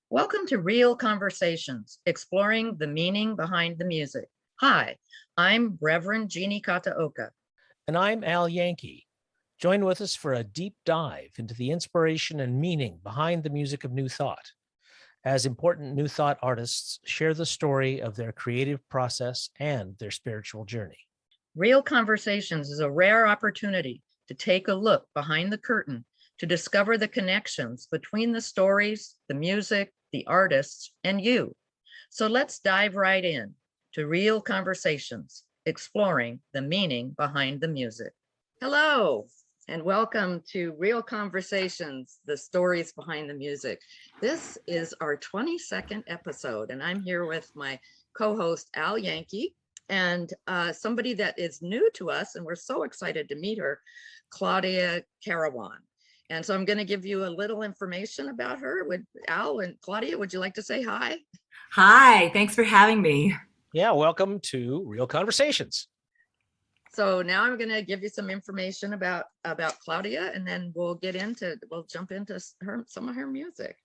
Welcome to Real Conversations, exploring the meaning behind the music. Hi, I'm Reverend Jeannie Kataoka. And I'm Al Yankee. Join with us for a deep dive into the inspiration and meaning behind the music of New Thought, as important New Thought artists share the story of their creative process and their spiritual journey. Real Conversations is a rare opportunity to take a look behind the curtain to discover the connections between the stories, the music, the artists, and you. So let's dive right in to Real Conversations, exploring the meaning behind the music. Hello, and welcome to Real Conversations, the stories behind the music. This is our 22nd episode, and I'm here with my co-host, Al Yankee, and somebody that is new to us, and we're so excited to meet her, Claudia Carawan. And so I'm going to give you a little information about her. With Al and Claudia, would you like to say hi? Hi, thanks for having me. Yeah, welcome to Real Conversations. So now I'm going to give you some information about Claudia, and then we'll jump into some of her music.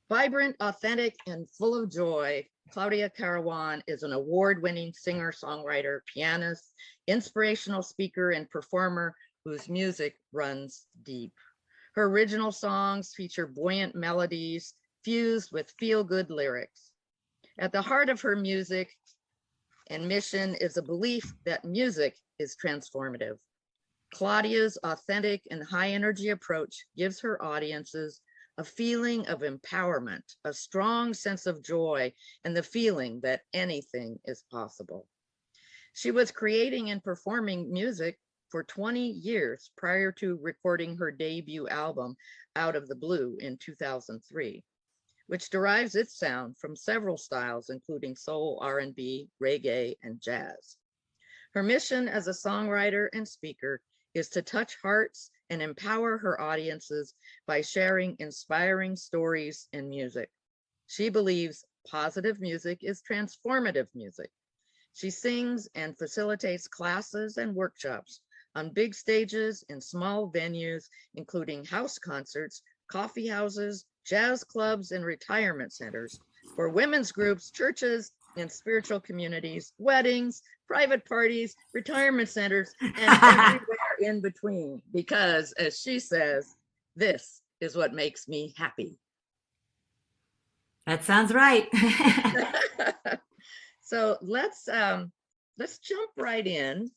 Vibrant, authentic, and full of joy, Claudia Carawan is an award-winning singer, songwriter, pianist, inspirational speaker, and performer whose music runs deep. Her original songs feature buoyant melodies fused with feel-good lyrics. At the heart of her music and mission is a belief that music is transformative. Claudia's authentic and high-energy approach gives her audiences a feeling of empowerment, a strong sense of joy, and the feeling that anything is possible. She was creating and performing music for 20 years prior to recording her debut album, Out of the Blue, in 2003, which derives its sound from several styles, including soul, R&B, reggae, and jazz. Her mission as a songwriter and speaker is to touch hearts and empower her audiences by sharing inspiring stories and music. She believes positive music is transformative music. She sings and facilitates classes and workshops on big stages in small venues, including house concerts, coffee houses, jazz clubs, and retirement centers, for women's groups, churches, and spiritual communities, weddings, private parties, retirement centers, and everywhere in between, because as she says, this is what makes me happy. That sounds right. So let's jump right in.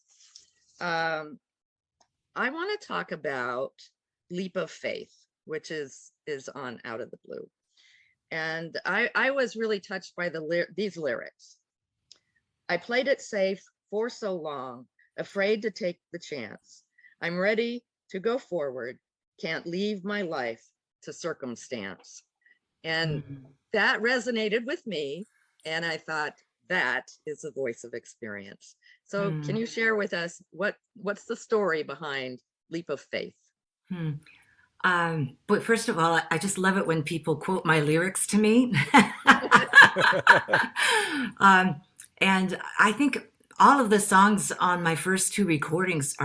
I want to talk about Leap of Faith, which is on Out of the Blue. And I was really touched by these lyrics. I played it safe for so long, afraid to take the chance. I'm ready to go forward, can't leave my life to circumstance. And that resonated with me. And I thought, that is the voice of experience. So can you share with us what's the story behind Leap of Faith? But first of all, I just love it when people quote my lyrics to me. And I think all of the songs on my first two recordings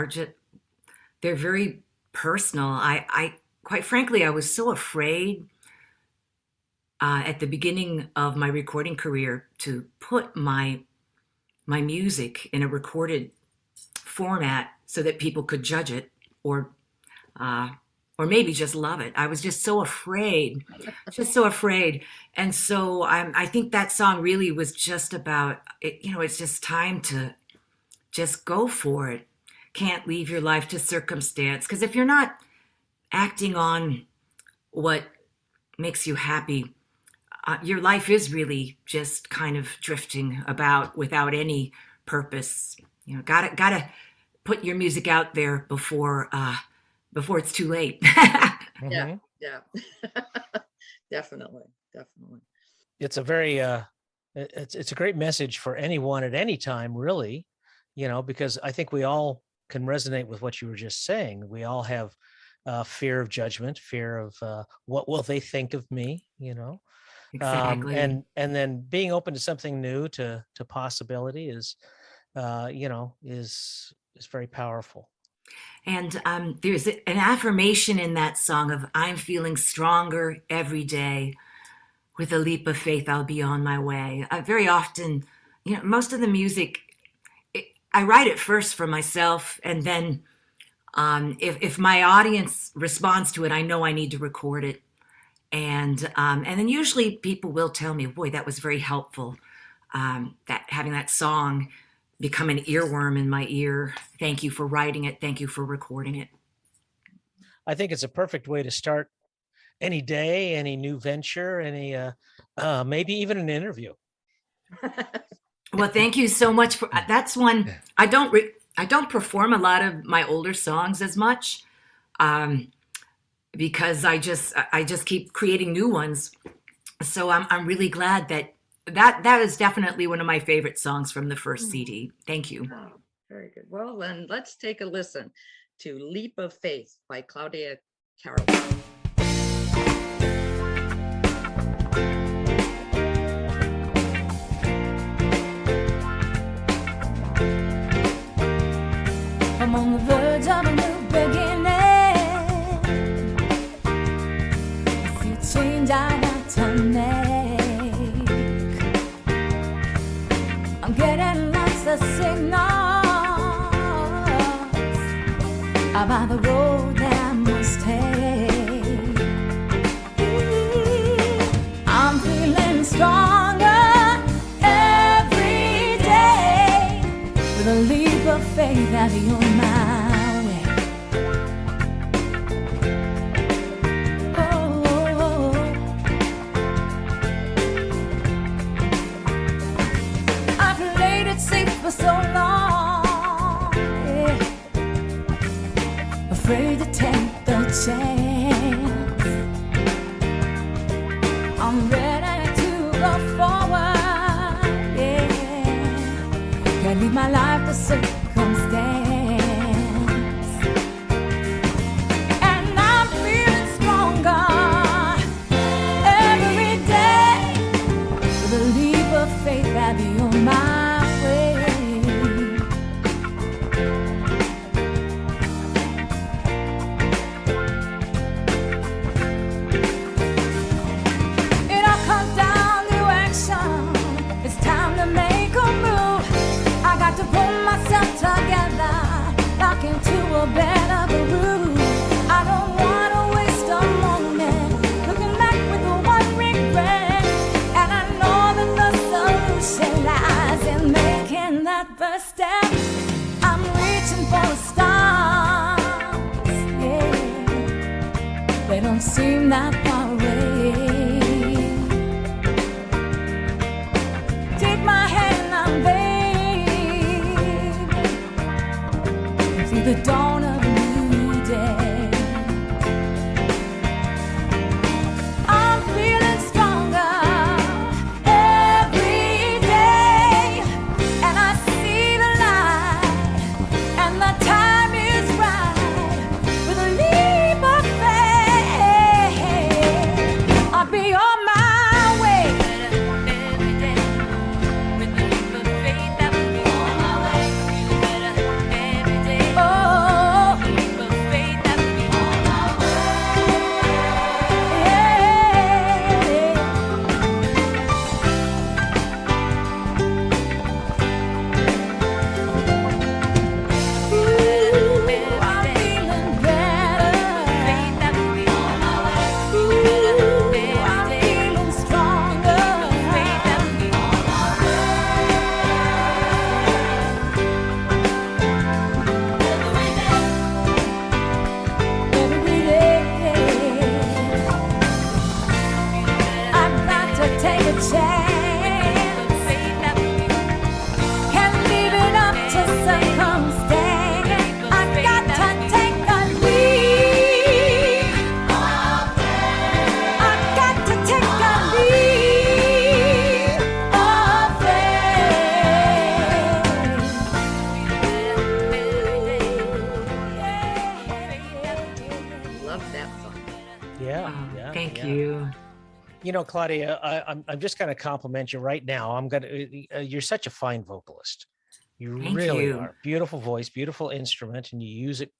they're very personal. I quite frankly, I was so afraid at the beginning of my recording career to put my music in a recorded format so that people could judge it or maybe just love it. I was just so afraid, And so I think that song really was just about, it's just time to just go for it. Can't leave your life to circumstance. Because if you're not acting on what makes you happy, your life is really just kind of drifting about without any purpose. Gotta put your music out there before it's too late. Yeah. Definitely. It's a very it's a great message for anyone at any time, really, because I think we all can resonate with what you were just saying. We all have fear of judgment, fear of what will they think of me, Exactly. And then being open to something new, to possibility is very powerful. And there's an affirmation in that song of I'm feeling stronger every day. with a leap of faith, I'll be on my way. Very often, most of the music, I write it first for myself, and then if my audience responds to it, I know I need to record it. And then usually people will tell me, boy, that was very helpful. That having that song become an earworm in my ear. Thank you for writing it. Thank you for recording it. I think it's a perfect way to start any day, any new venture, any maybe even an interview. Well, thank you so much for that's one. I don't perform a lot of my older songs as much, because I just keep creating new ones. So I'm really glad that is definitely one of my favorite songs from the first CD. Thank you. Oh, very good. Well, then let's take a listen to Leap of Faith by Claudia Carawan. I'm on the verge of a new beginning. I see a change I got to make. I'm getting lots of signals about the road that I must take. I'm feeling stronger every day with a leap of faith that you're my way. Oh, I've played it safe for so long, yeah. Afraid to take the chance. I'm ready to go forward, yeah. Can't leave my life to circumstance. And I'm feeling stronger every day with a leap of faith that you're my way. It all comes down to action. It's time to make a move. I got to pull myself together, lock into a better groove. I don't want to waste a moment looking back with one regret. And I know that the solution lies in making that first step. I'm reaching for the stars, yeah. They don't seem that far away. Take my hand, I'm babe, see the dawn of a new day. I'm feeling stronger every day, and I see the light, and the time is right. With a leap of faith, I'll be on my way. Every day, with a leap of faith, I will be on my way. Every day, oh, leap of faith, I will be on my way. Ooh, I'm feeling better. Faith, I will be on my way. Ooh, I'm feeling stronger. Faith, I will be on my way. Every day, I've got to take a chance. Can't leave it up to circumstance. I've got to take a leap. I've got to take a leap of faith. Love that song. Yeah, Wow, yeah. thank yeah. you. You know, Claudia, I'm just going to compliment you right now. I'm going to. You're such a fine vocalist. You Thank really you. are. Beautiful voice, beautiful instrument, and you use it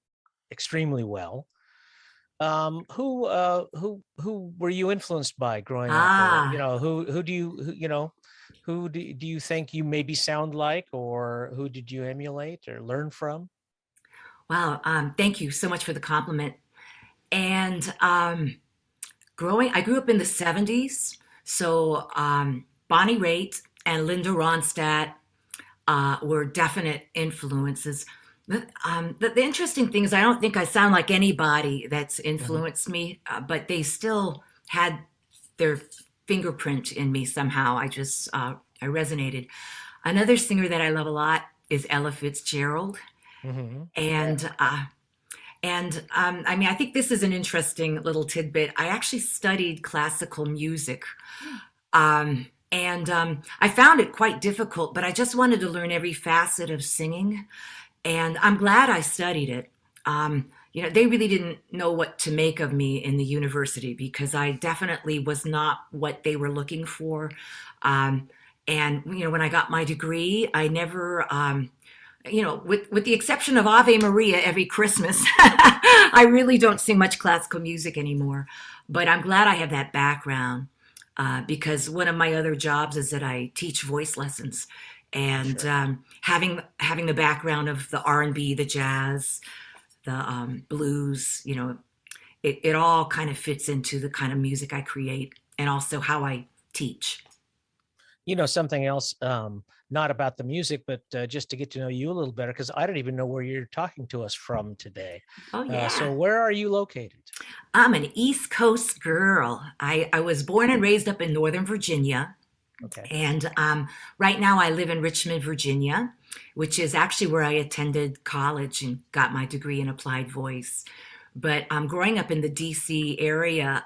extremely well. Who were you influenced by growing up? Or, you Ah, know, who do you, you know, who do you think you maybe sound like, or who did you emulate or learn from? wow. Thank you so much for the compliment. And I grew up in the 70s. So Bonnie Raitt and Linda Ronstadt were definite influences. The interesting thing is, I don't think I sound like anybody that's Mhm. influenced me, but they still had their fingerprint in me somehow. I resonated. Another singer that I love a lot is Ella Fitzgerald, Mhm. and I mean, I think this is an interesting little tidbit. I actually studied classical music, and I found it quite difficult, but I just wanted to learn every facet of singing, and I'm glad I studied it. They really didn't know what to make of me in the university because I definitely was not what they were looking for. Um, and when I got my degree, I never, with the exception of Ave Maria every Christmas, I really don't sing much classical music anymore. But I'm glad I have that background because one of my other jobs is that I teach voice lessons, and Sure. having the background of the R&B, the jazz, the blues, it all kind of fits into the kind of music I create and also how I teach. You know, something else, not about the music, but just to get to know you a little better, because I don't even know where you're talking to us from today. Oh So yeah. where are you located? I'm an East Coast girl. I was born and raised up in Northern Virginia. Okay. And right now I live in Richmond, Virginia, which is actually where I attended college and got my degree in applied voice. But growing up in the DC area,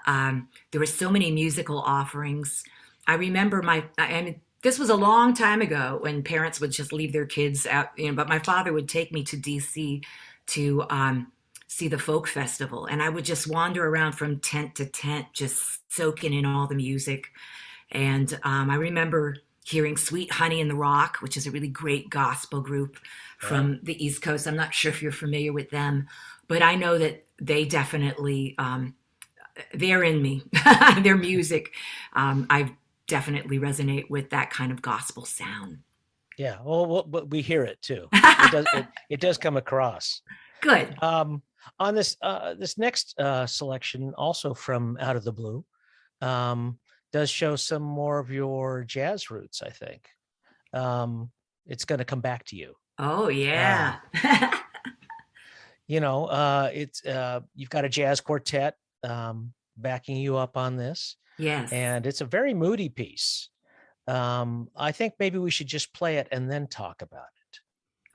there were so many musical offerings. I remember I mean, this was a long time ago when parents would just leave their kids out, but my father would take me to DC to see the folk festival. And I would just wander around from tent to tent, just soaking in all the music. And I remember hearing Sweet Honey in the Rock, which is a really great gospel group Yeah. from the East Coast. I'm not sure if you're familiar with them, but I know that they definitely, they're in me, their music. I definitely resonate with that kind of gospel sound. Yeah. Well, but we hear it too. It does come across. Good. Um, on this next selection, also from Out of the Blue, um, does show some more of your jazz roots, I think. It's going to come back to you. Oh, Uh, yeah. it's you've got a jazz quartet backing you up on this, Yes. and it's a very moody piece. I think maybe we should just play it and then talk about it,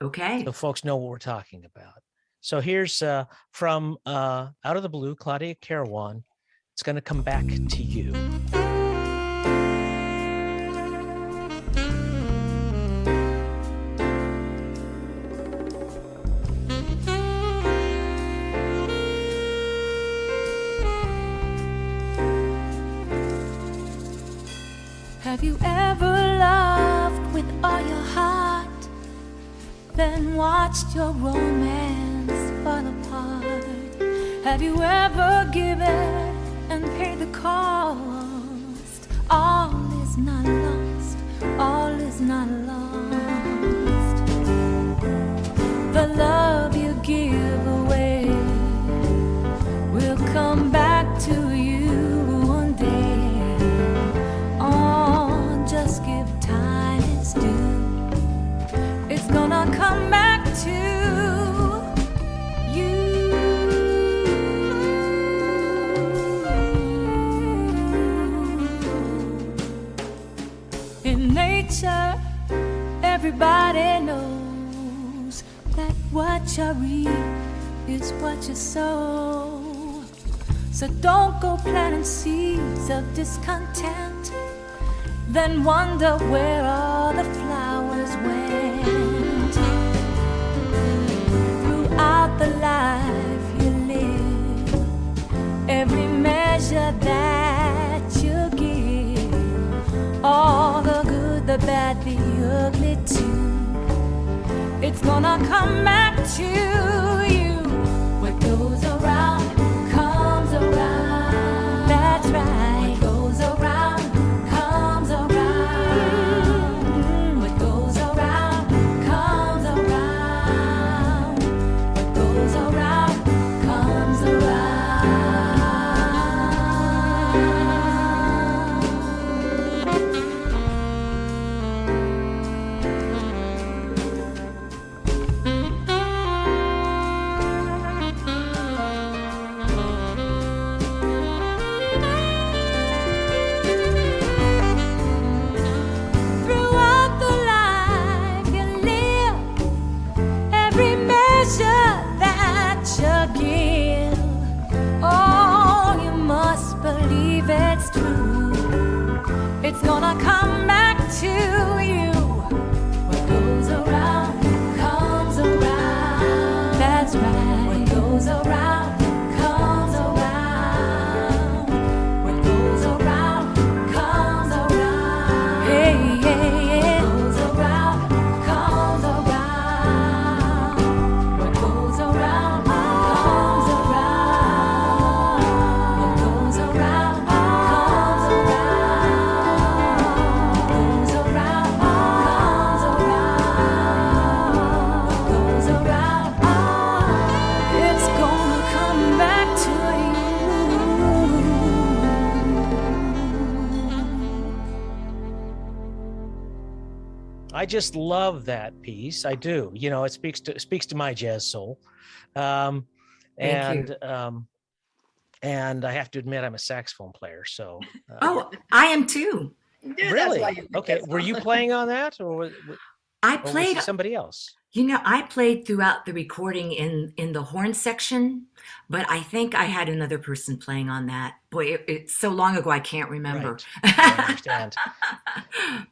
so Okay. folks know what we're talking about. So here's from Out of the Blue, Claudia Carawan. It's going to come back to you. Have you ever loved with all your heart, then watched your romance fall apart? Have you ever given and paid the cost? All is not lost, all is not lost. The love you give away will come back to you one day. Oh, just give time its due. It's gonna come back to you. In nature, everybody knows that what you reap is what you sow. So don't go planting seeds of discontent, then wonder where all the flowers went. Throughout the life you live, every measure that you give, all the good, the bad, the ugly too, it's gonna come back to you. What goes around comes gonna come back to you. What goes around comes around. That's right. What goes around comes around. What goes around comes around. Hey, yeah, yeah. What goes around comes around. What goes around comes around. What goes around comes around. What goes around comes around. What goes around, it's gonna come back to you. I just love that piece. I do. You know, it speaks to my jazz soul. Um, Thank you. And I have to admit, I'm a saxophone player. So Oh, I am too. Yeah, that's really, why you picked okay. that Were you song. playing on that, or I was played, it somebody else? you know, I played throughout the recording in the horn section, but I think I had another person playing on that. Boy, it's so long ago I can't remember. Right. I understand.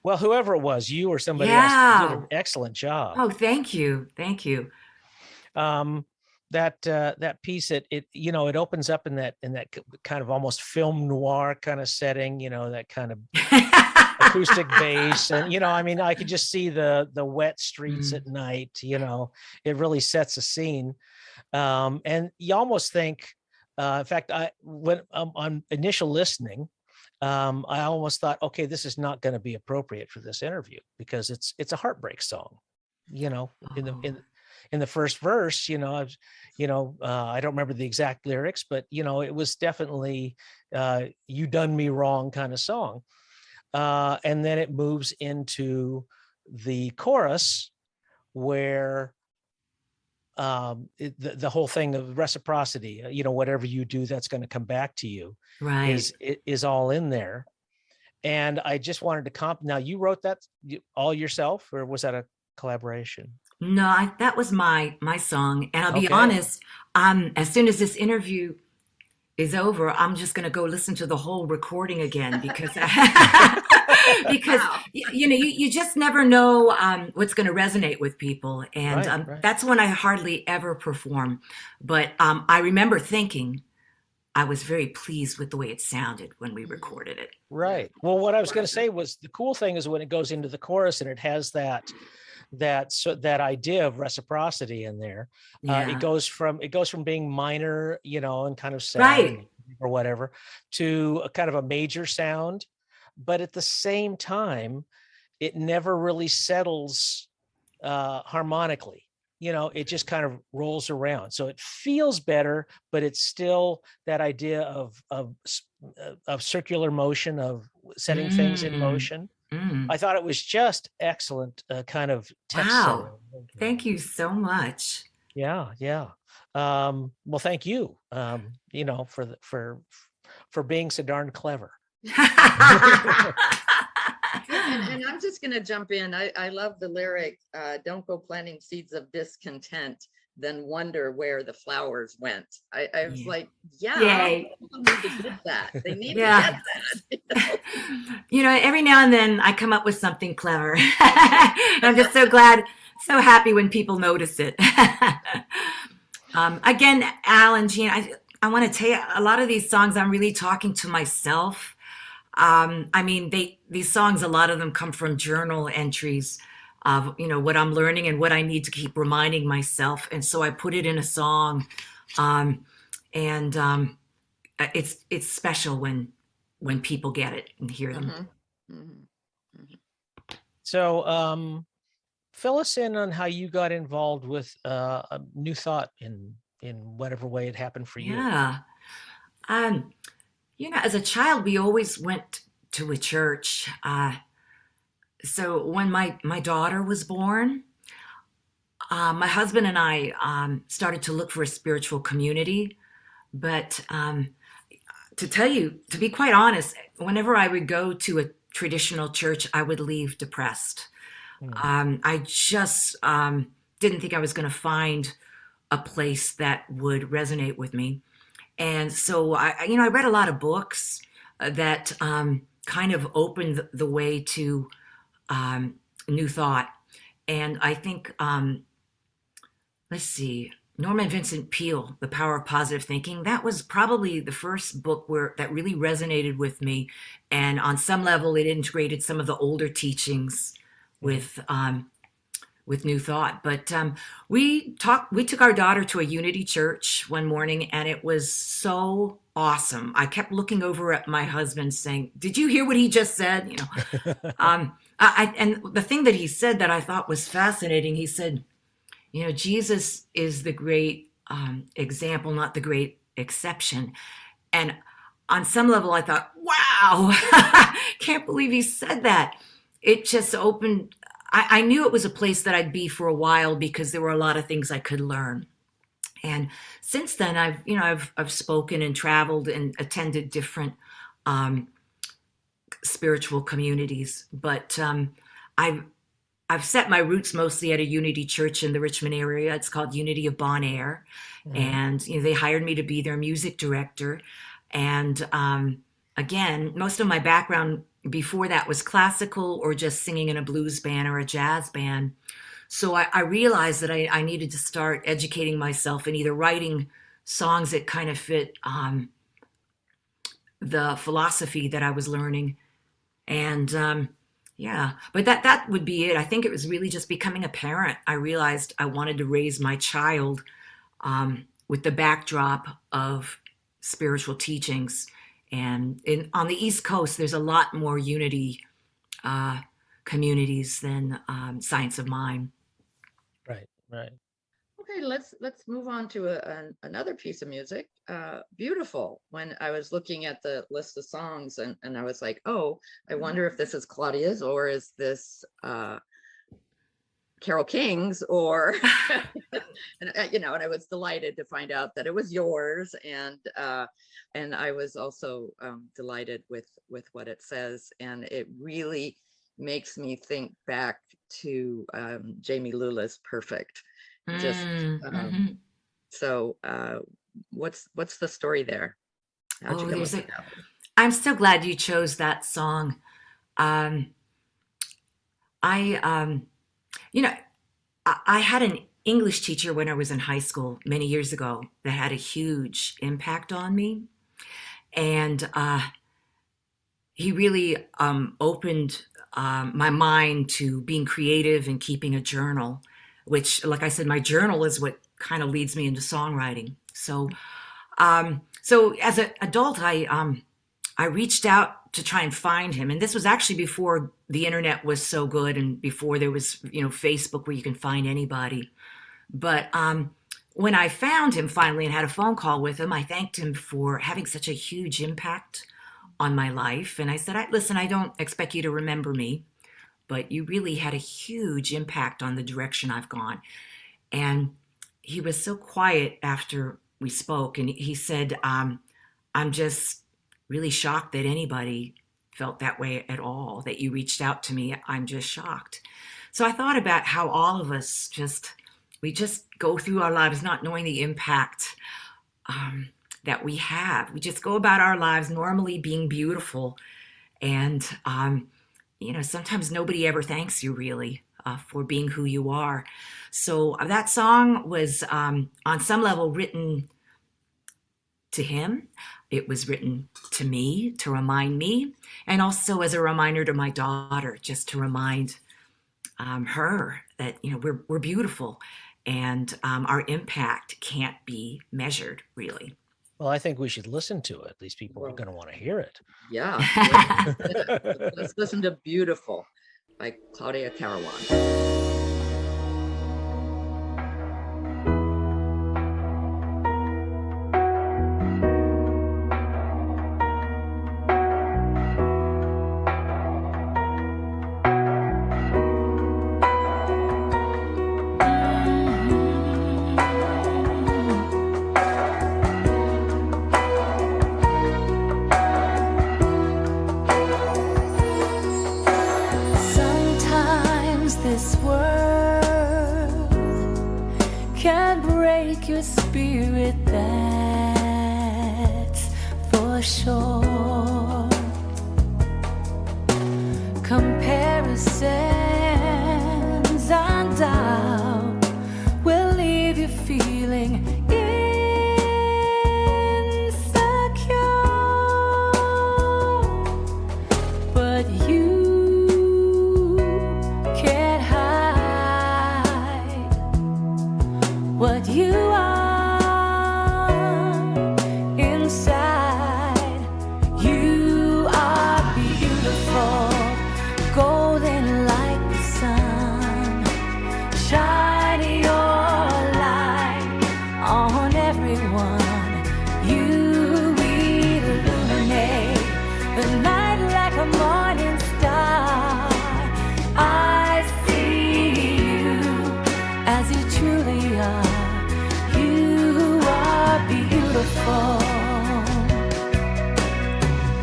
Well, whoever it was, you or somebody else, did Yeah. an excellent job. Oh, thank you. Thank you. That piece, it you know, it opens up in that kind of almost film noir kind of setting, you know, that kind of acoustic bass, and you know, I mean, I could just see the wet streets at night. You know, it really sets a scene, and you almost think, in fact, when on initial listening, I almost thought, okay, this is not going to be appropriate for this interview because it's a heartbreak song, you know, in the first verse, you know, I don't remember the exact lyrics, but you know, it was definitely "you done me wrong" kind of song. And then it moves into the chorus where the whole thing of reciprocity, you know, whatever you do, that's going to come back to you, Right. is all in there. And I just wanted to now you wrote that all yourself, or was that a collaboration? No, that was my song. And I'll be Okay. honest, as soon as this interview is over, I'm just going to go listen to the whole recording again because because Wow. you know, you just never know what's going to resonate with people, and Right. that's when I hardly ever perform. But I remember thinking I was very pleased with the way it sounded when we recorded it. Right. Well, what I was going to say was the cool thing is when it goes into the chorus and it has that idea of reciprocity in there. Yeah. It goes from being minor, you know, and kind of sad Right. or whatever, to a kind of a major sound, but at the same time, it never really settles harmonically. You know, it just kind of rolls around, so it feels better, but it's still that idea of circular motion, of setting things in motion. I thought it was just excellent, kind of text Wow. setting. Thank you so much. Yeah. Well, thank you. You know, for being so darn clever. And I'm just going to jump in. I love the lyric, "Don't go planting seeds of discontent, then wonder where the flowers went." I was like, yeah, Yay. people need to get that. They need Yeah. to get that. You know, every now and then I come up with something clever. I'm just so glad, so happy when people notice it. Again, Al and Jean, I want to tell you, a lot of these songs, I'm really talking to myself. I mean, these songs, a lot of them come from journal entries of, you know, what I'm learning and what I need to keep reminding myself. And so I put it in a song. It's special when people get it and hear them. So fill us in on how you got involved with a New Thought in whatever way it happened for you. Yeah. You know, as a child, we always went to a church. So when my daughter was born, my husband and I started to look for a spiritual community. But to be quite honest, whenever I would go to a traditional church, I would leave depressed. I just didn't think I was going to find a place that would resonate with me. And so I read a lot of books that kind of opened the way to New Thought. And I think, let's see, Norman Vincent Peale, The Power of Positive Thinking, that was probably the first book that really resonated with me. And on some level, it integrated some of the older teachings with New Thought. But we took our daughter to a Unity church one morning, and it was so awesome. I kept looking over at my husband saying, "Did you hear what he just said?" You know, and the thing that he said that I thought was fascinating, he said, you know, Jesus is the great example, not the great exception. And on some level, I thought, wow, can't believe he said that. It just opened, I knew it was a place that I'd be for a while because there were a lot of things I could learn. And since then, I've spoken and traveled and attended different spiritual communities, but I've set my roots mostly at a Unity church in the Richmond area. It's called Unity of Bon Air. Mm-hmm. And they hired me to be their music director. And again, most of my background before that was classical or just singing in a blues band or a jazz band. So I realized that I needed to start educating myself and either writing songs that kind of fit the philosophy that I was learning. And yeah, but that would be it. I think it was really just becoming a parent. I realized I wanted to raise my child with the backdrop of spiritual teachings. And on the East Coast, there's a lot more Unity communities than Science of Mind. Right, right. Okay, let's move on to another piece of music. Beautiful. When I was looking at the list of songs and I was like, oh, I wonder if this is Claudia's or is this Carole King's or and I was delighted to find out that it was yours, and I was also delighted with what it says, and it really makes me think back to Jamie Lula's Perfect. Just so what's the story there? How'd you come up with that? I'm so glad you chose that song. I had an English teacher when I was in high school many years ago that had a huge impact on me, and he really opened my mind to being creative and keeping a journal, which, like I said, my journal is what kind of leads me into songwriting. So as an adult, I reached out to try and find him. And this was actually before the internet was so good and before there was, Facebook where you can find anybody. But when I found him finally and had a phone call with him, I thanked him for having such a huge impact on my life. And I said, listen, I don't expect you to remember me, but you really had a huge impact on the direction I've gone. And he was so quiet after we spoke. And he said, I'm just really shocked that anybody felt that way at all, that you reached out to me. I'm just shocked. So I thought about how all of us we just go through our lives not knowing the impact that we have. We just go about our lives normally being beautiful. And, sometimes nobody ever thanks you really for being who you are. So that song was on some level written to him. It was written to me to remind me, and also as a reminder to my daughter, just to remind her that we're beautiful, and our impact can't be measured really. Well, I think we should listen to it. These people are going to want to hear it. Yeah. Let's listen to Beautiful by Claudia Carawan. This world can break your spirit, that's for sure. comparisons and doubt will leave you feeling insecure, but you can't hide what you are inside. You are beautiful, golden like the sun. Shine your light on everyone. You illuminate the night like a morning star. I see you as you truly are. You are beautiful.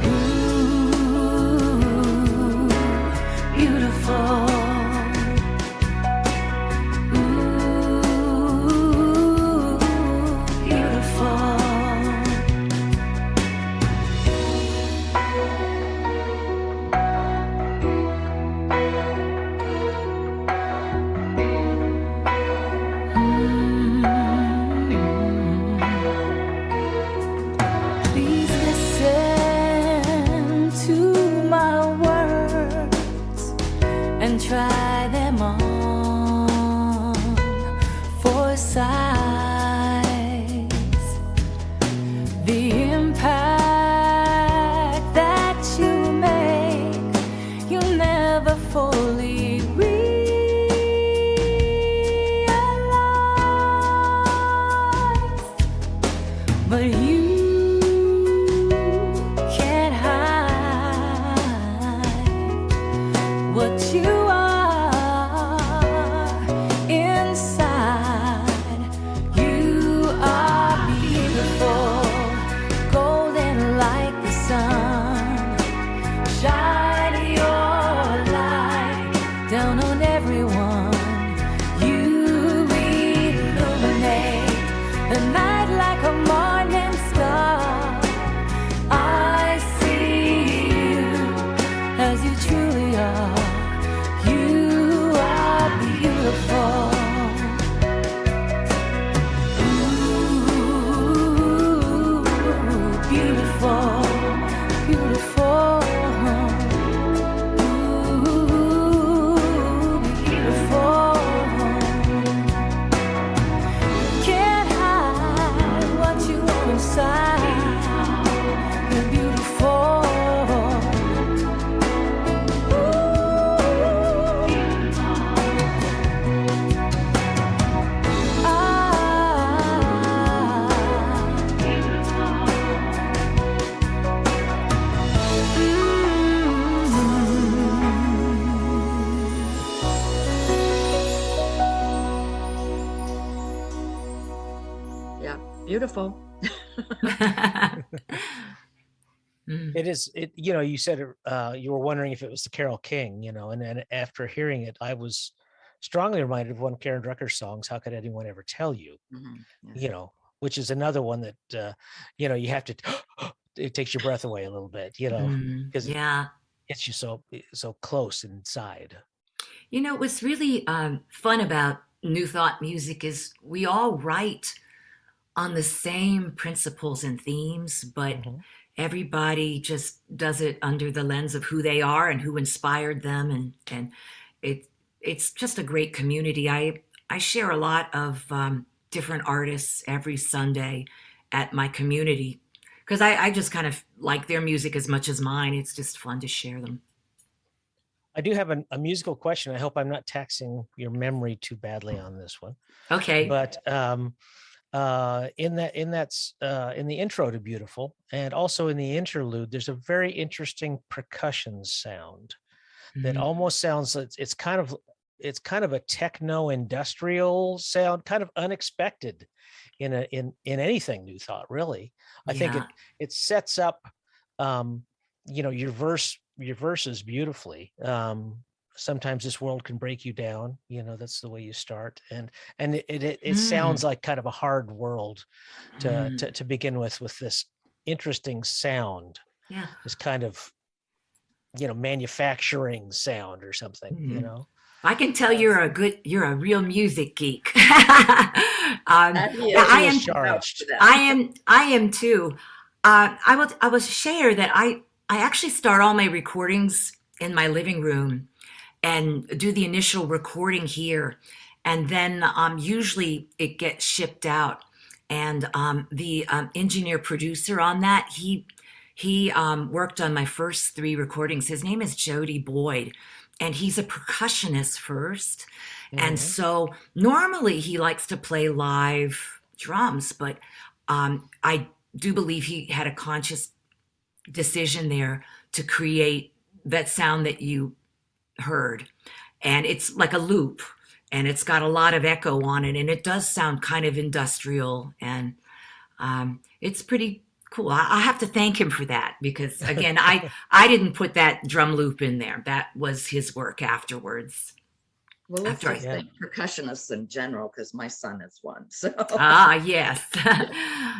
Ooh, beautiful. Ooh, beautiful. Please listen to my words and try them on for size. The impact that you make, you'll never fully realize. But you can't hide what you are inside. You are beautiful, golden like the sun. Shine your light down on everyone. You illuminate the night like a morning star. I see you as you truly are. You are beautiful. Ooh, beautiful, beautiful. Ooh, beautiful. Can't hide what you are inside. You're beautiful. Yeah, beautiful. It is, you know, you said you were wondering if it was the Carole King, you know, and then after hearing it, I was strongly reminded of one of Karen Drucker's songs, How Could Anyone Ever Tell You, Mhm, yeah. you know, which is another one that, you know, you have to, it takes your breath away a little bit, you know, because it Yeah. gets you so close inside. You know, what's really fun about New Thought music is we all write on the same principles and themes, but Mhm. everybody just does it under the lens of who they are and who inspired them, and it's just a great community. I share a lot of different artists every Sunday at my community because I just kind of like their music as much as mine. It's just fun to share them. I do have a musical question. I hope I'm not taxing your memory too badly on this one, Okay. but in the intro to Beautiful and also in the interlude, there's a very interesting percussion sound that Mhm. almost sounds it's kind of a techno industrial sound, kind of unexpected in anything New Thought, really. I think Yeah. it sets up you know, your verses beautifully. Sometimes this world can break you down, you know, that's the way you start, and it sounds Mm. like kind of a hard world Mm. to begin with this interesting sound, Yeah. this kind of manufacturing sound or something, Mhm. I can tell you're a real music geek. That he Yeah, is. She I was am. Vouch for charged. that. I am too. I will share that I actually start all my recordings in my living room and do the initial recording here, and then usually it gets shipped out. And the engineer producer on that, he worked on my first three recordings. His name is Jody Boyd, and he's a percussionist first. And Mhm. so normally he likes to play live drums, but I do believe he had a conscious decision there to create that sound that you heard. And it's like a loop, and it's got a lot of echo on it, and it does sound kind of industrial, and it's pretty cool. I have to thank him for that because, again, I didn't put that drum loop in there. That was his work afterwards. Well, let's After I just Yeah. thank percussionists in general, because my son is one. So Yes.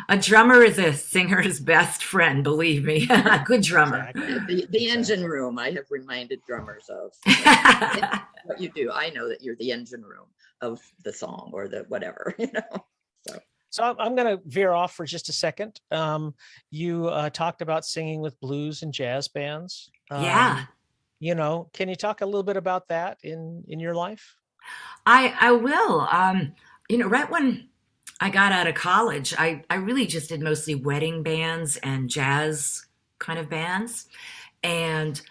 A drummer is a singer's best friend, believe me. A good drummer. Exactly. the engine room, I have reminded drummers of. What you do. I know that you're the engine room of the song or the whatever, So I'm going to veer off for just a second. You talked about singing with blues and jazz bands. Yeah. Can you talk a little bit about that in your life? I will. Right when I got out of college, I really just did mostly wedding bands and jazz kind of bands. And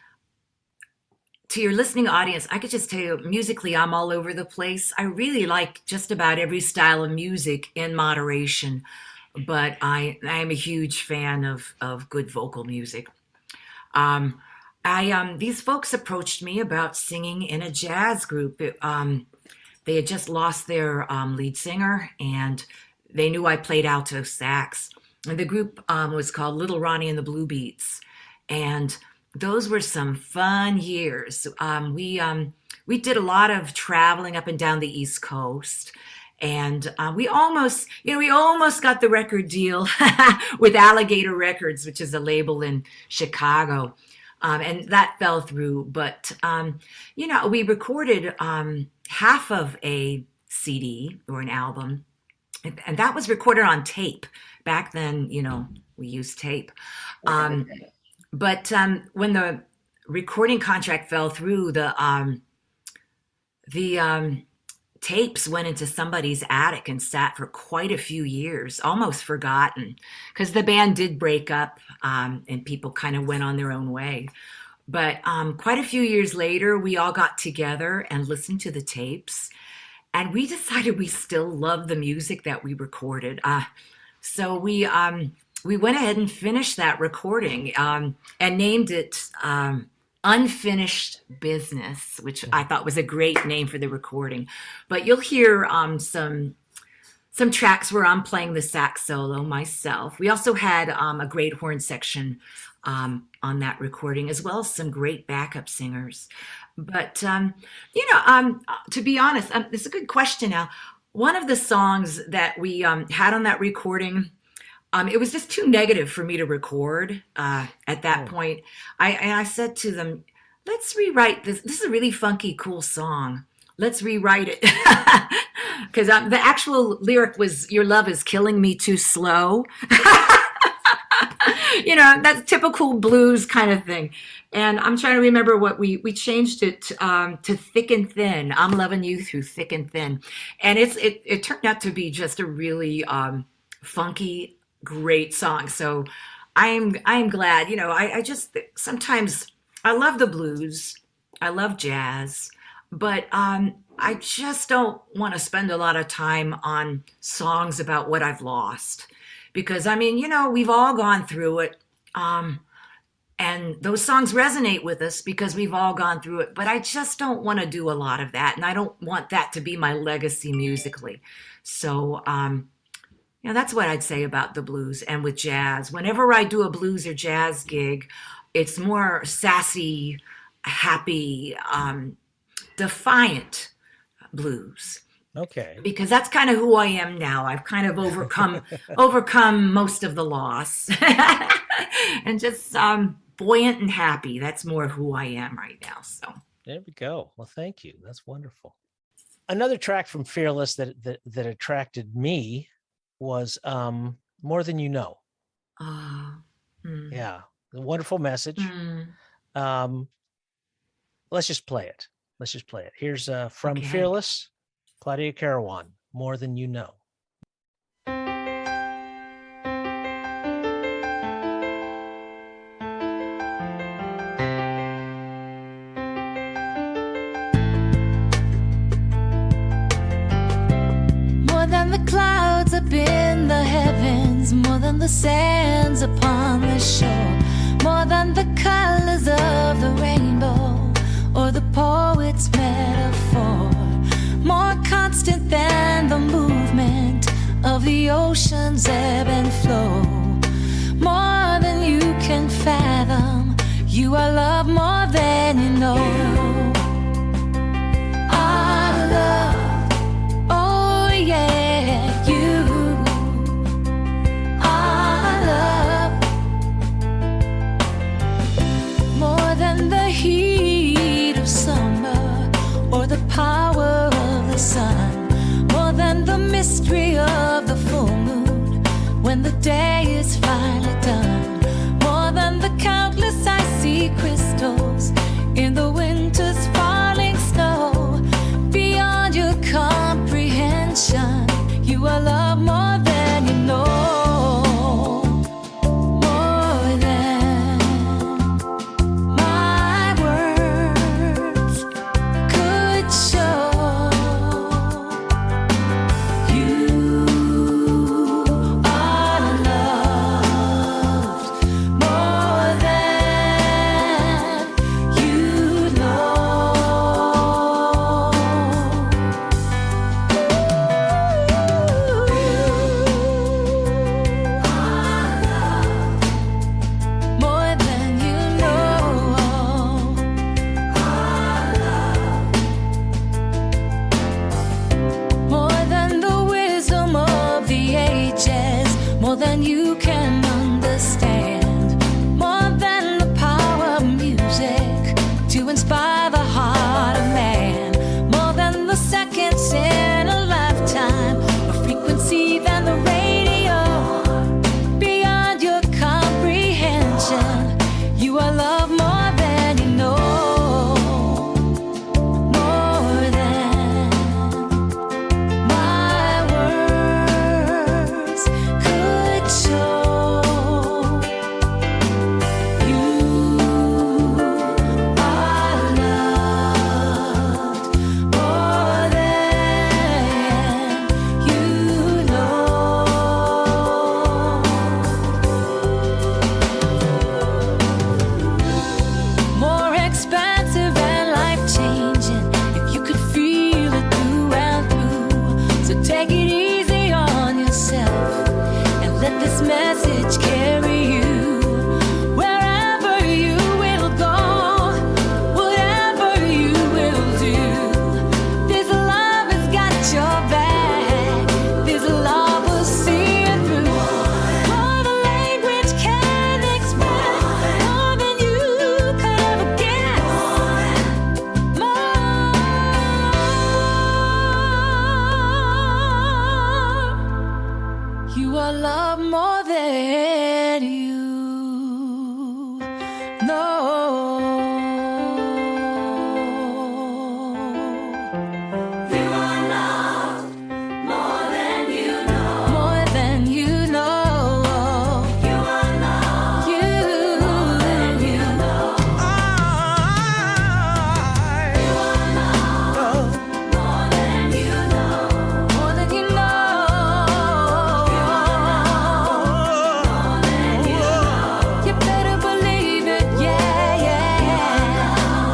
to your listening audience, I could just tell you musically, I'm all over the place. I really like just about every style of music in moderation, but I'm a huge fan of good vocal music. Um, these folks approached me about singing in a jazz group. They had just lost their lead singer, and they knew I played alto sax. And the group was called Little Ronnie and the Blue Beats, and those were some fun years. We did a lot of traveling up and down the East Coast, and we almost got the record deal with Alligator Records, which is a label in Chicago. And that fell through. But, we recorded half of a CD or an album, and that was recorded on tape. Back then, we used tape. But when the recording contract fell through, the tapes went into somebody's attic and sat for quite a few years, almost forgotten, because the band did break up, and people kind of went on their own way. But quite a few years later, we all got together and listened to the tapes, and we decided we still loved the music that we recorded. So we went ahead and finished that recording, and named it Unfinished Business, which I thought was a great name for the recording. But you'll hear some tracks where I'm playing the sax solo myself. We also had a great horn section on that recording, as well as some great backup singers. But to be honest, it's a good question. Now, one of the songs that we had on that recording, it was just too negative for me to record at that point. I said to them, let's rewrite this. This is a really funky, cool song. Let's rewrite it. Because the actual lyric was, "Your love is killing me too slow." That's typical blues kind of thing. And I'm trying to remember what we changed it to Thick and Thin. I'm loving you through thick and thin. And it turned out to be just a really funky, great song. So I'm glad. I just sometimes I love the blues, I love jazz, but I just don't want to spend a lot of time on songs about what I've lost, because we've all gone through it, and those songs resonate with us because we've all gone through it. But I just don't want to do a lot of that, and I don't want that to be my legacy musically. So that's what I'd say about the blues. And with jazz, whenever I do a blues or jazz gig, it's more sassy, happy, defiant blues. Okay. Because that's kind of who I am now. I've kind of overcome most of the loss, and just buoyant and happy. That's more of who I am right now. So There we go. Well, thank you. That's wonderful. Another track from Fearless that attracted me was More Than You Know. Yeah, a wonderful message. Let's just play it. Here's from Fearless, Claudia Carawan, More Than You Know. More than the clouds up in the heavens, more than the sands upon the shore, more than the colors of the rainbow or the poet's metaphor, more constant than the movement of the ocean's ebb and flow, more than you can fathom. You are love more than you know. Our love, oh yeah, you are love, more than the heat of summer or the power of the sun, more than the mystery of the full moon when the day is finally done, more than the countless icy crystals in the winter's falling snow, beyond your comprehension. You are love more than you know. More than my words could show. You are loved more than you know. More than you know. More than the wisdom of the ages, more than you can understand, more than the power of music to inspire the heart of man, more than the seconds in a lifetime, a frequency than the radio, beyond your comprehension. You are love more than you know. More than my words could show. You are loved more than you know. More expansive and life-changing if you could feel it through and through. So take it easy on yourself and let this message carry you wherever you will go, whatever you will do. This love has got your back. This love will see it through. More than language can express, more than you could ever guess. More. You are love more than you know. You are loved more than you know. More than you know. You are loved more than you know. You are loved more than you know. More than you know. You are loved more than you know. You better believe it, yeah, yeah.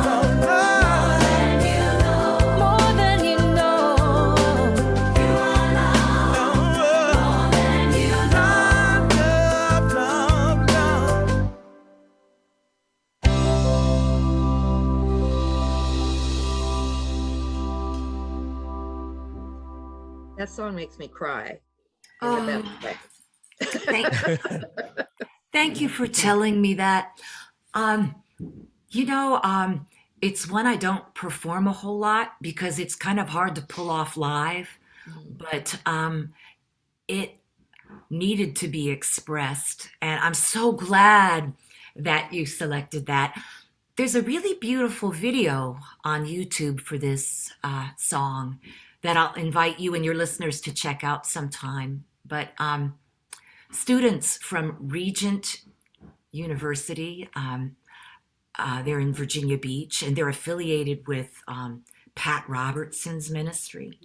More than you know. More than you know. You are loved more than you know. That song makes me cry. in the Oh, best way. thank you for telling me that. Um, you know, it's one I don't perform a whole lot because it's kind of hard to pull off live, Mhm. but it needed to be expressed. And I'm so glad that you selected that. There's a really beautiful video on YouTube for this song that I'll invite you and your listeners to check out sometime. But students from Regent University, they're in Virginia Beach, and they're affiliated with Pat Robertson's ministry.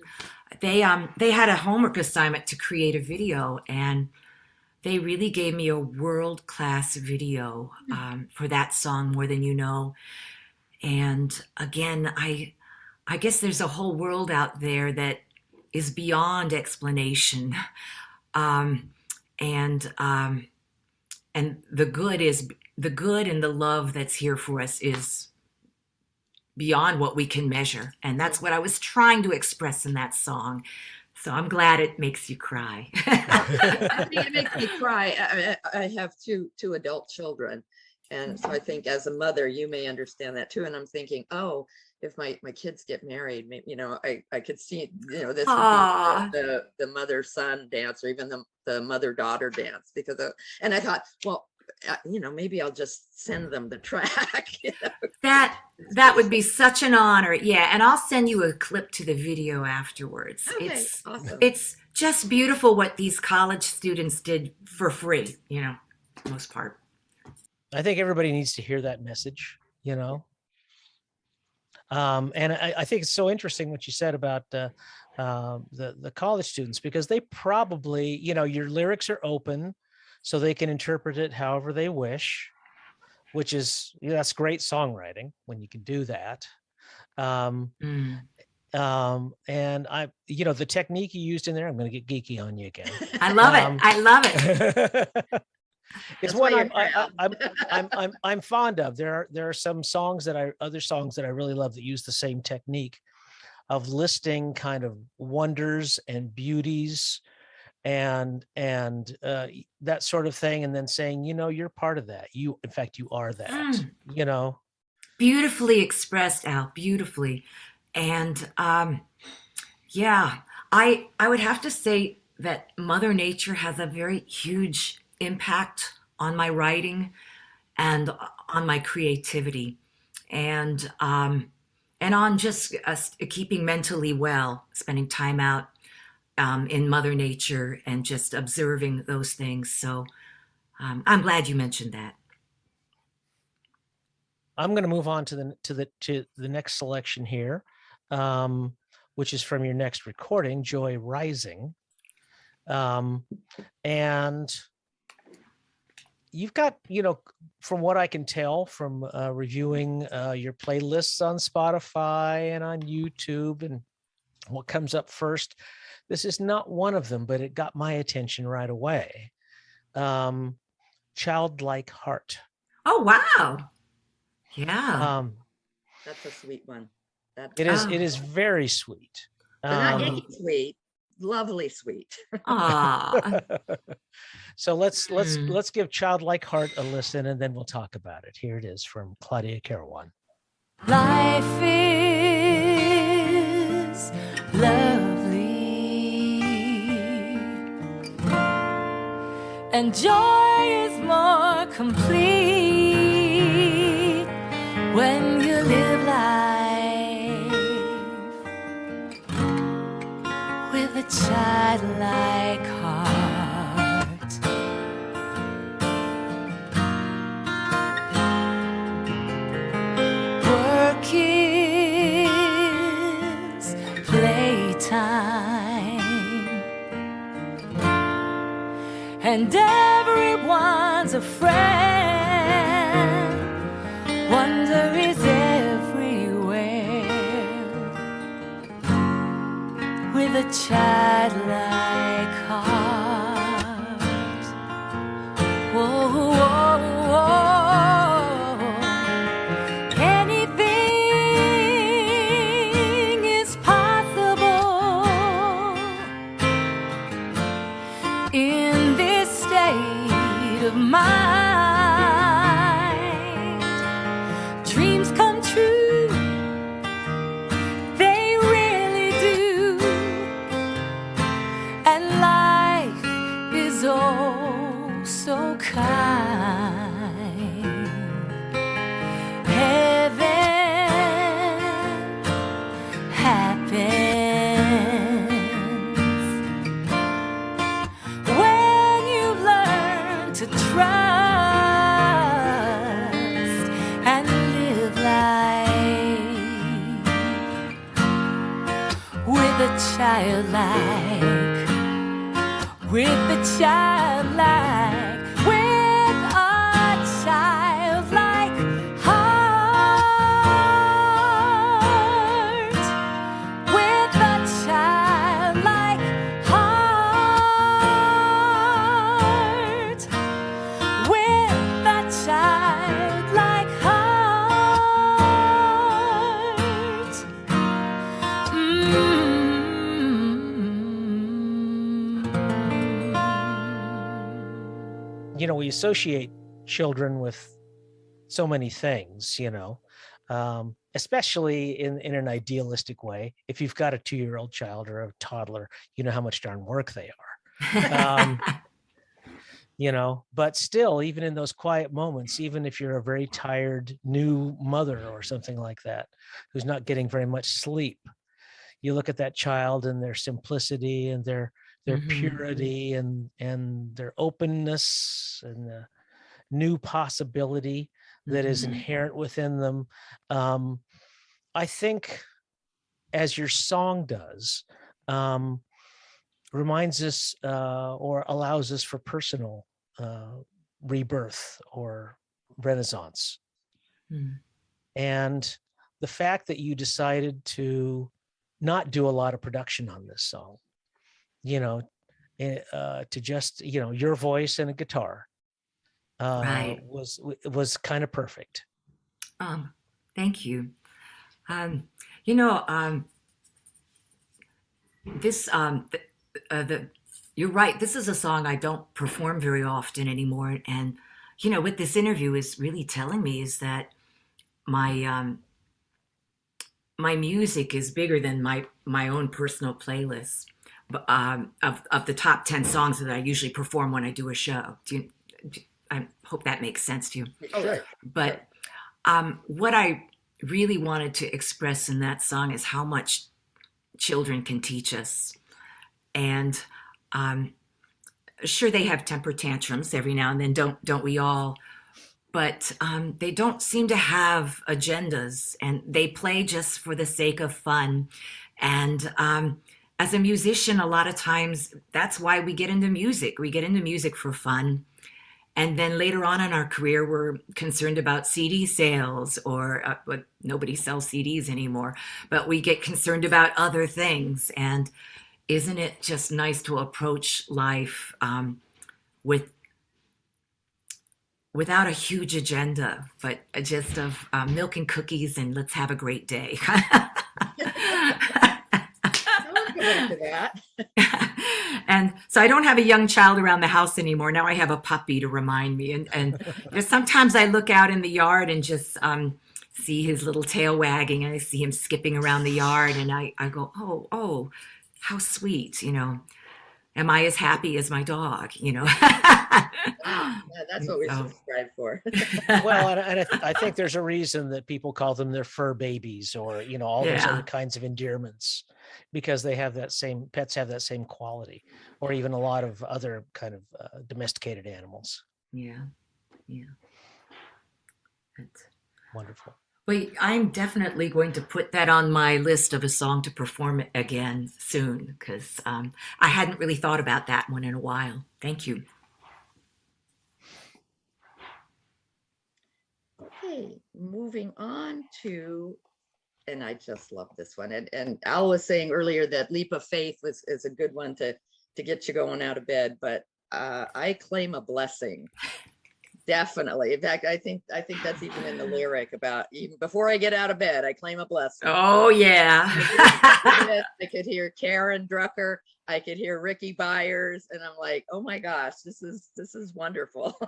They had a homework assignment to create a video, and they really gave me a world-class video for that song, More Than You Know. And again, I guess there's a whole world out there that is beyond explanation. And the good and the love that's here for us is beyond what we can measure. And that's what I was trying to express in that song. So I'm glad it makes you cry. I think it makes me cry. I have two adult children. And so I think as a mother, you may understand that too. And I'm thinking, oh, if my kids get married, you know, I could see, you know, this would be the mother-son dance, or even the mother-daughter dance, because and I thought, well, you know, maybe I'll just send them the track. You know? That would be such an honor. Yeah, and I'll send you a clip to the video afterwards. Okay, It's awesome. It's just beautiful what these college students did for free, you know, for the most part. I think everybody needs to hear that message, you know. And I think it's so interesting what you said about the college students, because they probably, you know, your lyrics are open, so they can interpret it however they wish, which is, you know, that's great songwriting when you can do that. And you know, the technique you used in there, I'm going to get geeky on you again. I love it. I love it. It's what I'm fond of. There are some songs other songs that I really love that use the same technique of listing kind of wonders and beauties and that sort of thing, and then saying, you know, you're part of that. In fact, you are that. You know, beautifully expressed, Al. Beautifully, and yeah, I would have to say that Mother Nature has a very huge impact on my writing and on my creativity, and on just keeping mentally well, spending time out in Mother Nature and just observing those things. So I'm glad you mentioned that. I'm going to move on to the next selection here, which is from your next recording, Joy Rising, and you've got, you know, from what I can tell from reviewing your playlists on Spotify and on YouTube and what comes up first, this is not one of them, but it got my attention right away. Childlike Heart. Oh, wow. Yeah. That's a sweet one. It is very sweet. But not any sweet, lovely sweet. So let's give Childlike Heart a listen, and then we'll talk about it. Here it is from Claudia Carawan. Life is lovely, and joy is more complete when you live life with a childlike heart. Work is playtime, and everyone's a friend. Wonder is everywhere with a childlike heart. Whoa, whoa, whoa. Anything is possible in this state of mind. the childlike, with the childlike, with a childlike heart, with a childlike heart, with a childlike heart. You know, we associate children with so many things, especially in an idealistic way. If you've got a 2-year-old child or a toddler, you know how much darn work they are. But still, even in those quiet moments, even if you're a very tired new mother or something like that, who's not getting very much sleep, you look at that child and their simplicity and their purity and their openness and the new possibility that is inherent within them. I think, as your song does, reminds us or allows us for personal rebirth or renaissance. And the fact that you decided to not do a lot of production on this song, to just, your voice and a guitar Right. was kind of perfect. Thank you. This you're right. This is a song I don't perform very often anymore. And, what this interview is really telling me is that my my music is bigger than my own personal playlist of the top 10 songs that I usually perform when I do a show. I hope that makes sense to you. Sure. But what I really wanted to express in that song is how much children can teach us. And sure, they have temper tantrums every now and then, don't we all? But they don't seem to have agendas, and they play just for the sake of fun. And as a musician, a lot of times that's why we get into music. We get into music for fun. And then later on in our career, we're concerned about CD sales, or but nobody sells CDs anymore, but we get concerned about other things. And isn't it just nice to approach life without a huge agenda, but just of milk and cookies and let's have a great day. To that. And so I don't have a young child around the house anymore. Now I have a puppy to remind me. And sometimes I look out in the yard and just see his little tail wagging, and I see him skipping around the yard, and I go, oh, how sweet, Am I as happy as my dog, Yeah, that's what we should strive for. Well, and I think there's a reason that people call them their fur babies, or all those other kinds of endearments, because they have pets have that same quality, or even a lot of other kind of domesticated animals. Yeah. That's Wonderful. Well, I'm definitely going to put that on my list of a song to perform again soon, because I hadn't really thought about that one in a while. Thank you. Okay, moving on to, and I just love this one. And Al was saying earlier that Leap of Faith is a good one to get you going out of bed, but I claim a blessing. Definitely. In fact, I think that's even in the lyric about even before I get out of bed, I claim a blessing. Oh, yeah. I could hear Karen Drucker. I could hear Ricky Byers, and I'm like, oh my gosh, this is wonderful.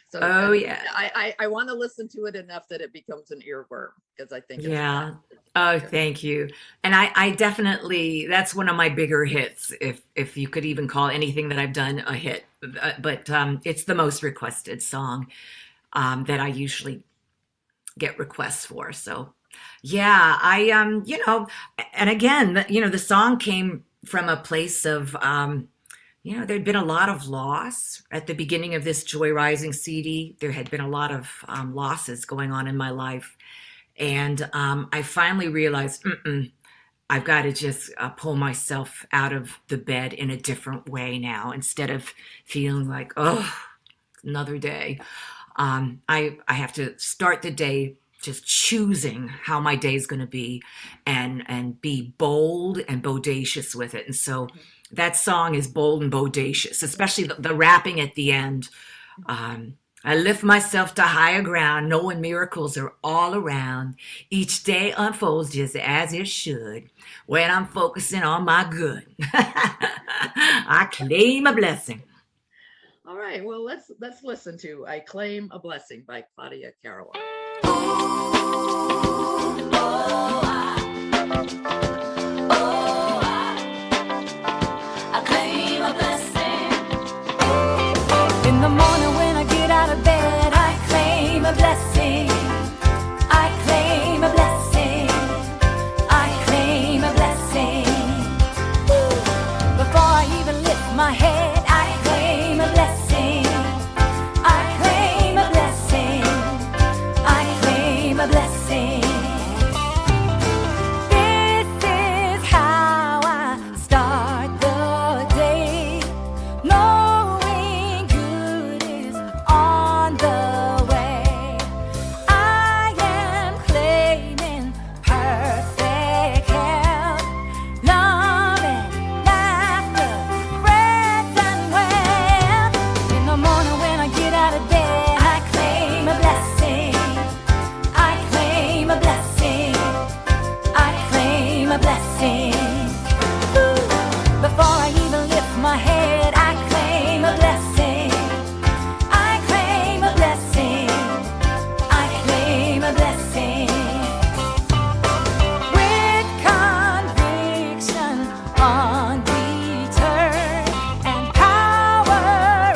So oh, yeah. I want to listen to it enough that it becomes an earworm, because I think yeah. Oh, thank you. And I definitely, that's one of my bigger hits, if you could even call anything that I've done a hit. But it's the most requested song that I usually get requests for. So yeah, and again, the song came from a place of, there'd been a lot of loss at the beginning of this Joy Rising CD. There had been a lot of losses going on in my life. And I finally realized, I've got to just pull myself out of the bed in a different way now, instead of feeling like, oh, another day. I have to start the day just choosing how my day is going to be, and be bold and bodacious with it. And so that song is bold and bodacious, especially the rapping at the end. I lift myself to higher ground, knowing miracles are all around. Each day unfolds just as it should when I'm focusing on my good. I claim a blessing. All right, well, let's listen to "I Claim a Blessing" by Claudia Carawan. I claim a blessing. In the morning when I get out of bed, I claim a blessing. I claim a blessing. I claim a blessing. Before I even lift my head, I claim a blessing. I claim a blessing. I claim a blessing. This is how I start the day, knowing good is on the way. I am claiming perfect health, love and laughter, friends and wealth. In the morning when I get out of bed, I claim a blessing. I claim a blessing. I claim a blessing. Before I even lift my head, I claim a blessing. I claim a blessing. I claim a blessing. With conviction undeterred, and power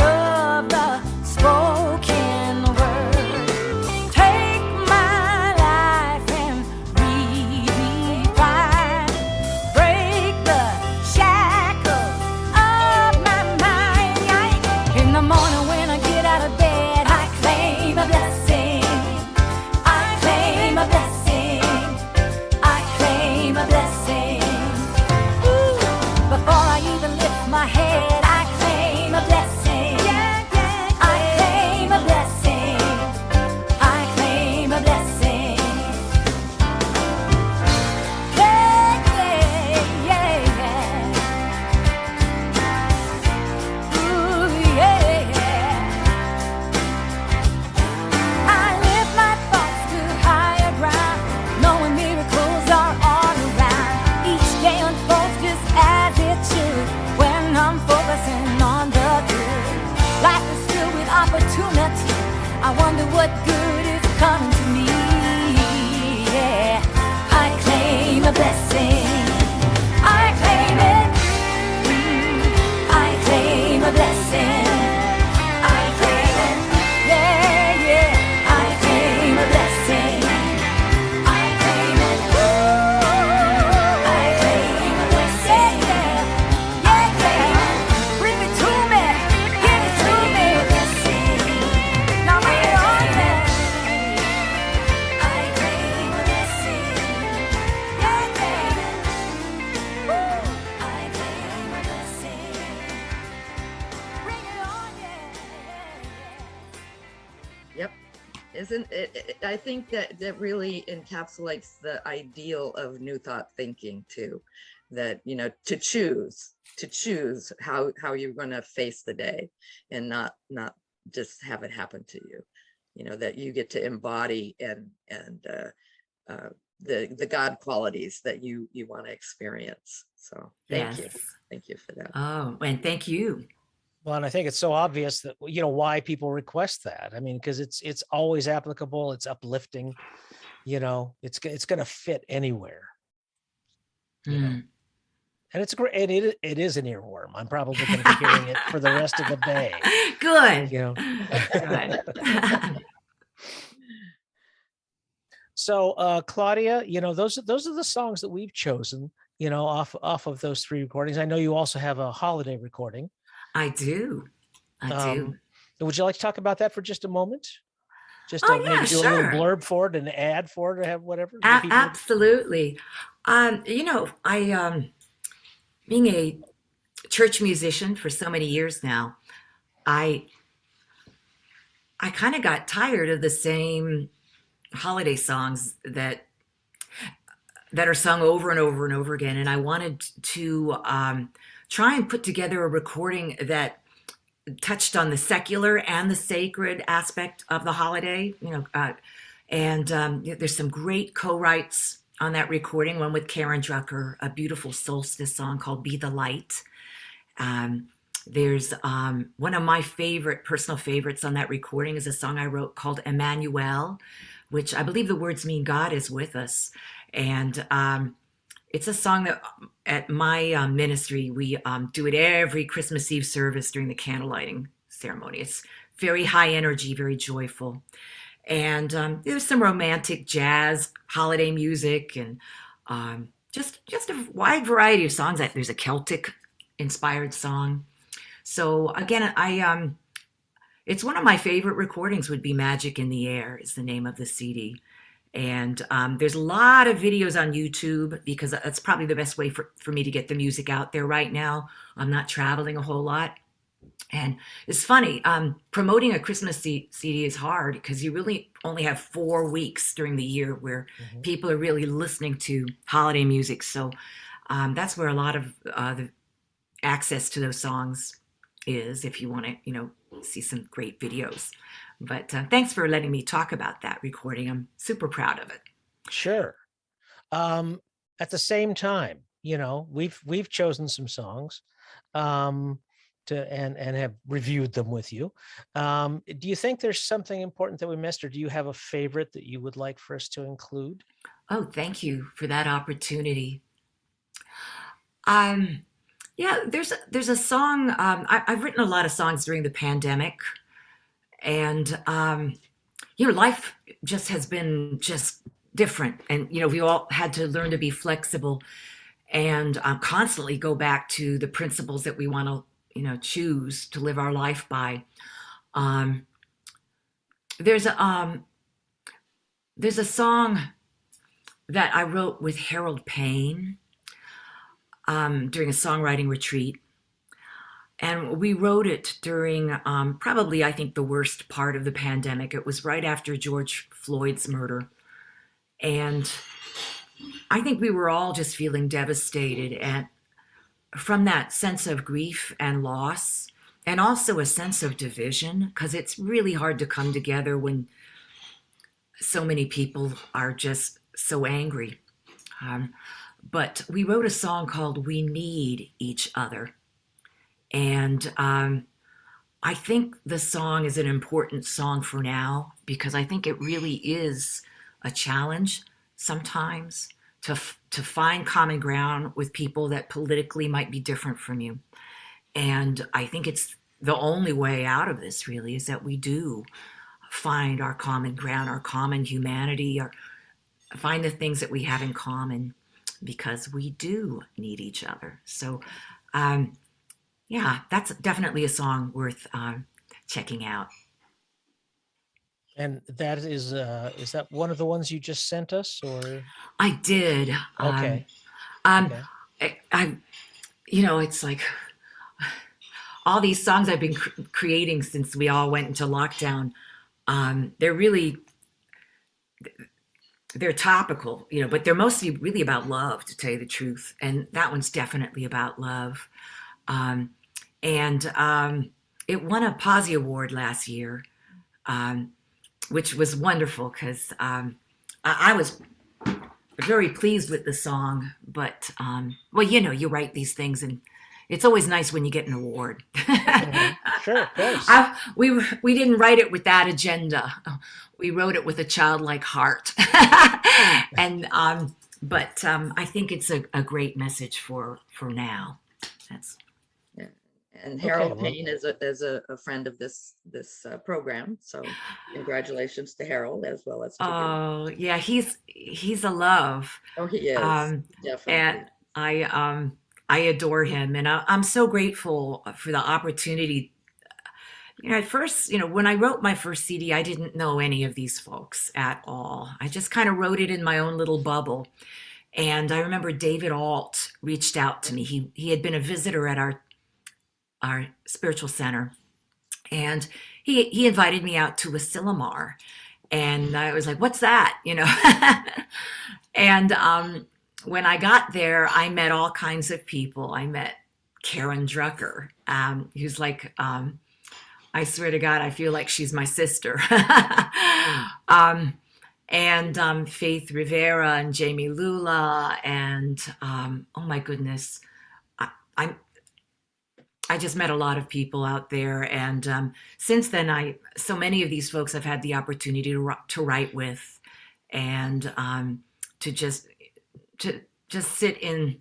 of the spoken word, take my life and redefine, break the shackles of my mind. In the morning when I get out of bed, I claim a blessing. I claim a blessing. I claim a blessing. Before I even lift my head, I claim a blessing. I claim a blessing. I claim a blessing. Yeah, yeah, yeah. Ooh, yeah. I lift my thoughts to higher ground, knowing miracles are all around. Each day unfolds just as it should when I'm focusing on the good. Life is filled with opportunity. I wonder what good is coming to me. Yeah, I claim a blessing. I claim it. I claim a blessing. I claim it. Yeah, yeah. I claim a blessing. I claim it. I claim a blessing. Yeah, yeah. Bring it to me. Give it to me. Now bring it on me. I claim a blessing. Yeah, yeah. I claim a blessing. Bring it on, yeah. Yep. Isn't it? I think that really encapsulates the ideal of New Thought thinking too. That, to choose how you're going to face the day, and not just have it happen to you. That you get to embody and the God qualities that you want to experience. So thank you for that. Oh, and thank you. Well, and I think it's so obvious that, why people request that. I mean, because it's always applicable. It's uplifting. It's going to fit anywhere. And it's great. And it is an earworm. I'm probably going to be hearing it for the rest of the day. Good. Good. So, Claudia, those are the songs that we've chosen, off of those 3 recordings. I know you also have a holiday recording. I do. Would you like to talk about that for just a moment? Just Oh to yeah, maybe do a little sure. blurb for it, an ad for it, or have whatever the people. Absolutely. I being a church musician for so many years now, I I kind of got tired of the same holiday songs that are sung over and over and over again, and I wanted to try and put together a recording that touched on the secular and the sacred aspect of the holiday. And there's some great co-writes on that recording. One with Karen Drucker, a beautiful solstice song called "Be the Light." There's one of my favorite personal favorites on that recording is a song I wrote called Emmanuel, which I believe the words mean God is with us. And it's a song that at my ministry, we do it every Christmas Eve service during the candle lighting ceremony. It's very high energy, very joyful. And there's some romantic jazz, holiday music, and just a wide variety of songs. There's a Celtic inspired song. So again, it's one of my favorite recordings. Would be "Magic in the Air" is the name of the CD. And there's a lot of videos on YouTube because that's probably the best way for me to get the music out there right now. I'm not traveling a whole lot. And it's funny, promoting a Christmas CD is hard because you really only have 4 weeks during the year where people are really listening to holiday music. So that's where a lot of the access to those songs is, if you want to, see some great videos. But thanks for letting me talk about that recording. I'm super proud of it. Sure. At the same time, we've chosen some songs and have reviewed them with you. Do you think there's something important that we missed, or do you have a favorite that you would like for us to include? Oh, thank you for that opportunity. Yeah, there's a song. I've written a lot of songs during the pandemic, and life just has been just different, and we all had to learn to be flexible and constantly go back to the principles that we want to choose to live our life by. There's a song that I wrote with Harold Payne during a songwriting retreat. And we wrote it during probably, I think, the worst part of the pandemic. It was right after George Floyd's murder. And I think we were all just feeling devastated from that sense of grief and loss, and also a sense of division, because it's really hard to come together when so many people are just so angry. But we wrote a song called "We Need Each Other." And I think the song is an important song for now, because I think it really is a challenge sometimes to find common ground with people that politically might be different from you. And I think it's the only way out of this really is that we do find our common ground, our common humanity, or find the things that we have in common, because we do need each other. So yeah, that's definitely a song worth checking out. And that is that one of the ones you just sent us, or? I did. Okay. Okay. It's like all these songs I've been creating since we all went into lockdown. They're topical, but they're mostly really about love, to tell you the truth. And that one's definitely about love. It won a Posy Award last year, which was wonderful because I was very pleased with the song. But, you write these things and it's always nice when you get an award. Sure, of course. We didn't write it with that agenda. We wrote it with a childlike heart. And I think it's a great message for now. That's. And Harold Payne is a friend of this program, so congratulations to Harold as well as to you. Oh yeah, he's a love. Oh, he is, definitely. And I adore him, and I'm so grateful for the opportunity At first, when I wrote my first CD, I didn't know any of these folks at all. I just kind of wrote it in my own little bubble. And I remember David Alt reached out to me. He had been a visitor at our spiritual center, and he invited me out to Asilomar. And I was like, what's that? And when I got there, I met all kinds of people. I met Karen Drucker, who's like, I swear to God, I feel like she's my sister. And Faith Rivera and Jamie Lula. And oh my goodness, I just met a lot of people out there. And since then, so many of these folks I've had the opportunity to write with, and to just sit in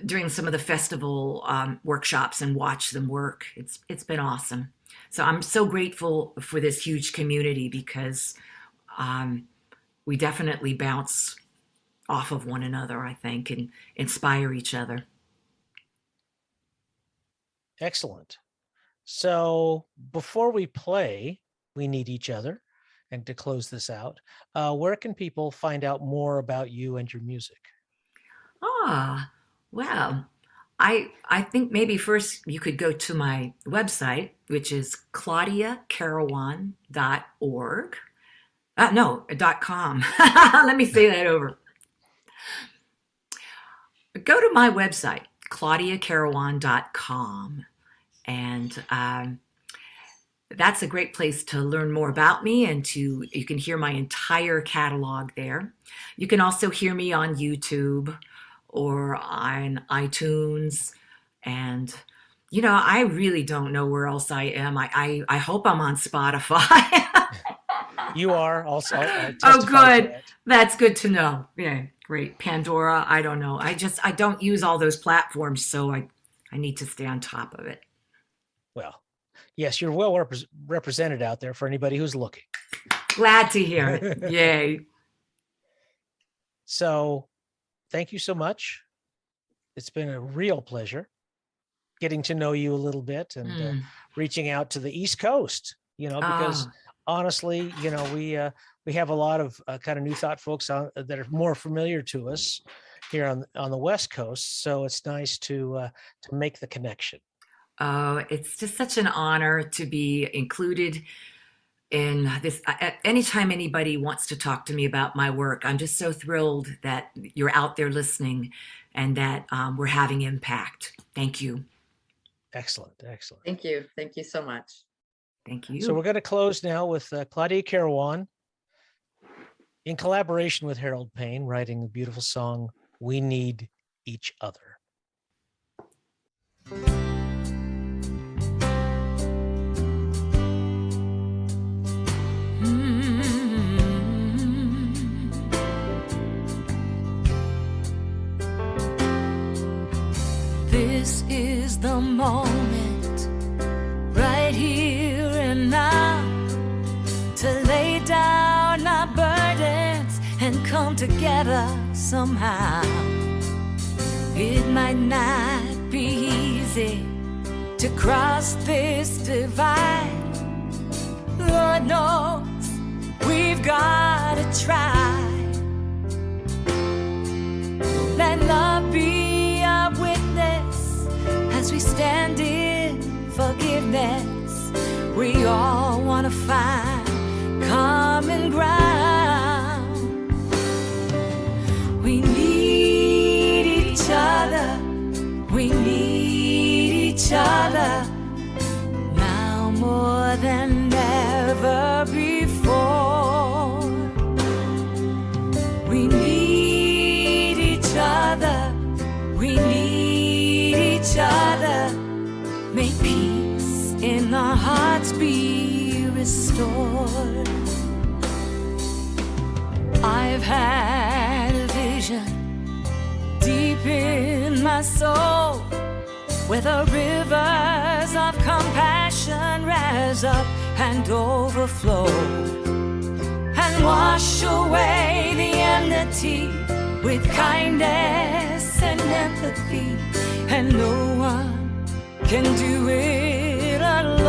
during some of the festival workshops and watch them work. It's been awesome. So I'm so grateful for this huge community, because we definitely bounce off of one another, I think, and inspire each other. Excellent. So before we play, we need each other. And to close this out, where can people find out more about you and your music? Well, I think maybe first you could go to my website, which is claudiacarawan.org. No, .com. Let me say that over. Go to my website, claudiacarawan.com. And that's a great place to learn more about me, and you can hear my entire catalog there. You can also hear me on YouTube or on iTunes. And, I really don't know where else I am. I hope I'm on Spotify. You are also. Oh, good. That's good to know. Yeah, great. Pandora, I don't know. I don't use all those platforms, so I need to stay on top of it. Well, yes, you're well represented out there for anybody who's looking. Glad to hear it. Yay. So thank you so much. It's been a real pleasure getting to know you a little bit, and reaching out to the East Coast, because honestly, we have a lot of kind of New Thought folks that are more familiar to us here on the West Coast. So it's nice to make the connection. Oh, it's just such an honor to be included in this. Anytime anybody wants to talk to me about my work, I'm just so thrilled that you're out there listening, and that we're having impact. Thank you. Excellent. Excellent. Thank you. Thank you so much. Thank you. So we're going to close now with Claudia Carawan, in collaboration with Harold Payne, writing the beautiful song, We Need Each Other. This is the moment, right here and now, to lay down our burdens and come together somehow. It might not be easy to cross this divide. Lord knows we've got to try. Let love be our witness as we stand in forgiveness. We all want to find common ground. We need each other. We need each other now more than ever before. We need each other. We need each other. May peace in our hearts be restored. I've had a vision deep in my soul, where the rivers of compassion rise up and overflow, and wash away the enmity with kindness and empathy. And no one can do it alone.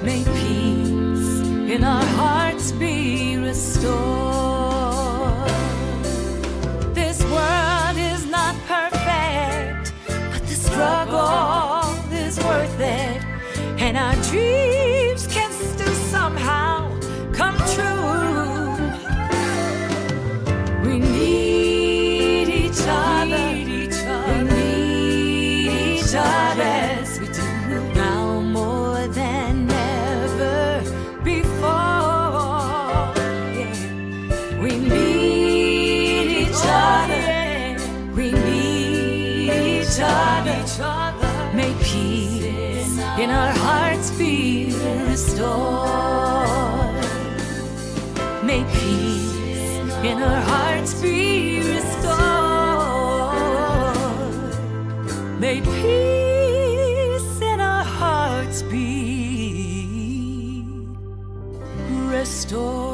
May peace in our hearts be restored. This world is not perfect, but the struggle is worth it, and our dreams can still somehow come true. We need each other. We need each other. Yes, we do. Now more than ever before. Yeah. We need each other. We need each other. May peace in our hearts be restored. May peace in our hearts be restored. May peace in our hearts be restored.